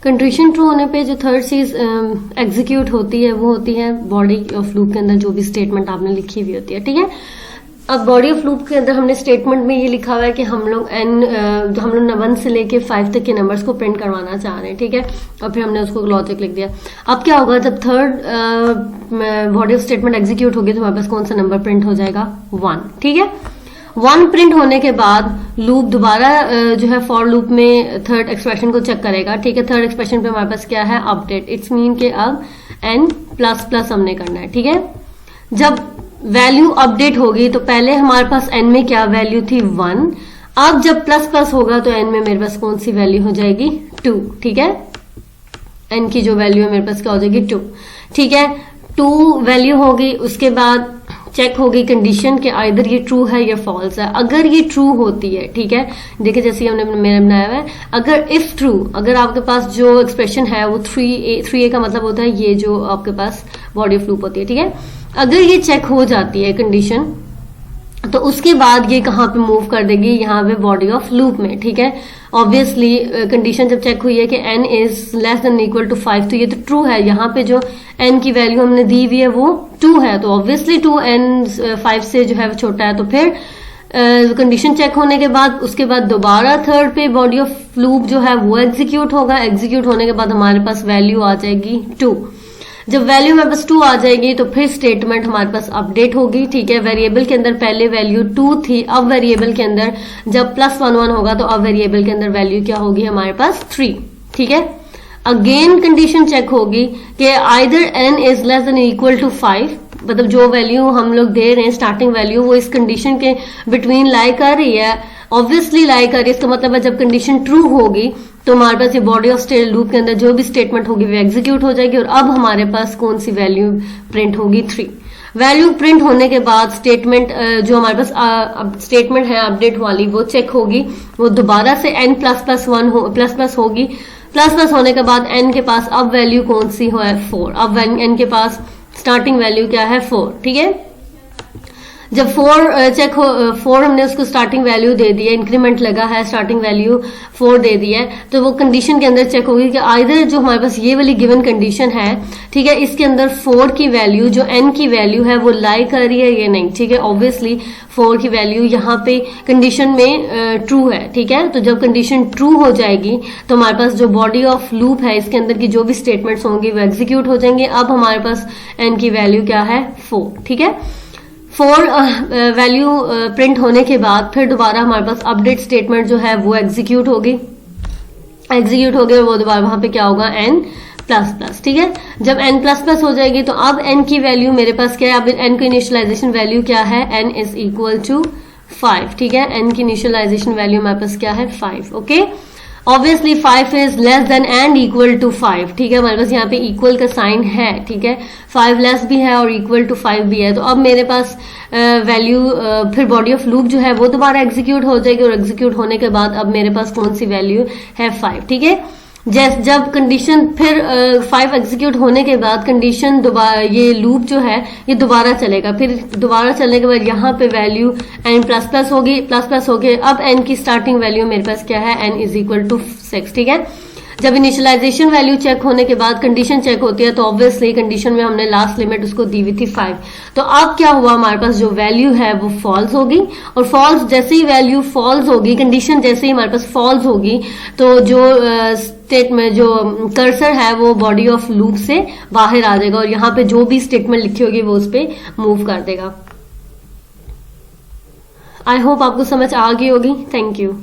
Condition true होने पे जो थर्ड चीज एग्जीक्यूट होती है वो होती है बॉडी ऑफ लूप के अंदर जो भी स्टेटमेंट आपने लिखी हुई होती है, ठीक है। अब बॉडी ऑफ लूप के अंदर हमने स्टेटमेंट में ये लिखा हुआ है कि हम लोग हम लोग 1 से लेके 5 तक के नंबर्स को प्रिंट करवाना चाह रहे हैं, ठीक है। और फिर हमने उसको लॉजिक लिख दिया। अब क्या होगा जब third body of statement execute होगी तो हमारे पास कौन सा नंबर प्रिंट हो जाएगा, 1, ठीक है। 1 प्रिंट होने के बाद लूप दोबारा जो है फॉर लूप में थर्ड एक्सप्रेशन को चेक करेगा, ठीक है। थर्ड एक्सप्रेशन पे हमारे पास क्या है, अपडेट। इट्स मीन के अब n प्लस प्लस हमने करना है, ठीक है। जब वैल्यू अपडेट होगी तो पहले हमारे पास n में क्या वैल्यू थी, 1। अब जब प्लस प्लस होगा तो n में मेरे पास कौन सी वैल्यू हो जाएगी, 2, ठीक है। n की जो वैल्यू है मेरे पास क्या हो जाएगी, 2, ठीक है। 2 वैल्यू होगी, उसके बाद चेक होगी कंडीशन के आइदर ये ट्रू है या फॉल्स है। अगर ये ट्रू होती है, ठीक है, देखिए जैसे हमने मेरा बनाया हुआ है, अगर इफ ट्रू, अगर आपके पास जो एक्सप्रेशन है वो 3a का मतलब होता है ये जो आपके पास बॉडी ऑफ लूप होती है, ठीक है। अगर ये चेक हो जाती है कंडीशन तो उसके बाद ये कहाँ पे मूव कर देगी, यहाँ पे बॉडी ऑफ लूप में, ठीक है। ऑब्वियसली कंडीशन जब चेक हुई है कि n is less than equal to 5 तो ये तो ट्रू है। यहाँ पे जो n की वैल्यू हमने दी हुई है वो 2 है, तो ऑब्वियसली 2n 5 से जो है छोटा है। तो फिर कंडीशन चेक होने के बाद उसके बाद दोबारा थर्ड पे बॉडी ऑफ लूप जो है वो एग्जीक्यूट होगा। एग्जीक्यूट होने के बाद हमारे पास वैल्यू आ जाएगी 2। जब वैल्यू हमारे पास 2 आ जाएगी तो फिर स्टेटमेंट हमारे पास अपडेट होगी, ठीक है। वेरिएबल के अंदर पहले वैल्यू 2 थी, अब वेरिएबल के अंदर जब +1 होगा तो अब वेरिएबल के अंदर वैल्यू क्या होगी हमारे पास, 3, ठीक है। अगेन कंडीशन चेक होगी कि either n is less than equal to 5, मतलब जो वैल्यू हम लोग दे रहे हैं स्टार्टिंग वैल्यू वो इस कंडीशन के बिटवीन लाई कर रही है, ऑब्वियसली लाई कर रही है। इसका मतलब है जब कंडीशन ट्रू होगी तो हमारे पास ये बॉडी ऑफ लूप के अंदर जो भी स्टेटमेंट होगी वो एग्जीक्यूट हो जाएगी। और अब हमारे पास कौन सी वैल्यू प्रिंट होगी, 3। वैल्यू प्रिंट होने के बाद स्टेटमेंट जो हमारे पास स्टेटमेंट है अपडेट वाली वो चेक होगी, वो दोबारा से n प्लस प्लस होगी। प्लस प्लस होने के बाद n के पास अब वैल्यू कौन सी हो है, 4। अब n के पास स्टार्टिंग वैल्यू क्या है, 4, ठीक है। जब 4 चेक हो, 4 हमने उसको स्टार्टिंग वैल्यू दे दी है, इंक्रीमेंट लगा है, स्टार्टिंग वैल्यू 4 दे दी है, तो वो कंडीशन के अंदर चेक होगी कि आइदर जो हमारे पास ये वाली गिवन कंडीशन है, ठीक है, इसके अंदर 4 की वैल्यू जो n की वैल्यू है वो लाई कर रही है या नहीं, ठीक है। ऑब्वियसली 4 की वैल्यू यहाँ पे कंडीशन में ट्रू है, ठीक है। तो जब कंडीशन ट्रू हो जाएगी तो हमारे पास जो बॉडी ऑफ लूप है इसके अंदर की जो भी स्टेटमेंट्स होंगी वो एग्जीक्यूट हो जाएंगे। अब हमारे पास n की वैल्यू क्या है, 4, ठीक है। 4 वैल्यू प्रिंट होने के बाद फिर दोबारा हमारे पास अपडेट स्टेटमेंट जो है वो एग्जीक्यूट होगी। एग्जीक्यूट हो गया वो दोबारा वहां पे क्या होगा, n प्लस प्लस, ठीक है। जब n प्लस प्लस हो जाएगी तो अब n की वैल्यू मेरे पास क्या है, अब n की इनिशियलाइजेशन वैल्यू क्या है, n इज इक्वल टू 5, ठीक है। n की इनिशियलाइजेशन वैल्यू हमारे पास क्या है, 5, okay. Obviously 5 is less than and equal to 5, ठीक है। हमारे पास यहाँ पे इक्वल का साइन है, ठीक है। 5 लेस भी है और इक्वल टू 5 भी है। तो अब मेरे पास वैल्यू फिर बॉडी ऑफ लूप जो है वो दोबारा एग्जीक्यूट हो जाएगी और एग्जीक्यूट होने के बाद अब मेरे पास कौन सी वैल्यू है, 5, ठीक है। जब कंडीशन फिर 5 एग्जीक्यूट होने के बाद कंडीशन दोबारा ये लूप जो है ये दोबारा चलेगा। फिर दोबारा चलने के बाद यहाँ पे वैल्यू n प्लस प्लस होगी, प्लस प्लस हो गए। अब n की स्टार्टिंग वैल्यू मेरे पास क्या है, n इज इक्वल टू 6, ठीक है। जब इनिशियलाइजेशन वैल्यू चेक होने के बाद कंडीशन चेक होती है तो ऑब्वियसली कंडीशन में हमने लास्ट लिमिट उसको दी हुई थी 5। तो अब क्या हुआ, हमारे पास जो वैल्यू है वो फॉल्स होगी और फॉल्स जैसे ही वैल्यू फॉल्स होगी, कंडीशन जैसे ही हमारे पास फॉल्स होगी तो जो स्टेट में जो कर्सर है वो बॉडी ऑफ लूप से बाहर आ जाएगा और यहाँ पे जो भी स्टेटमेंट लिखी होगी वो उस पर मूव कर देगा। आई होप आपको समझ आ गई होगी। Thank you.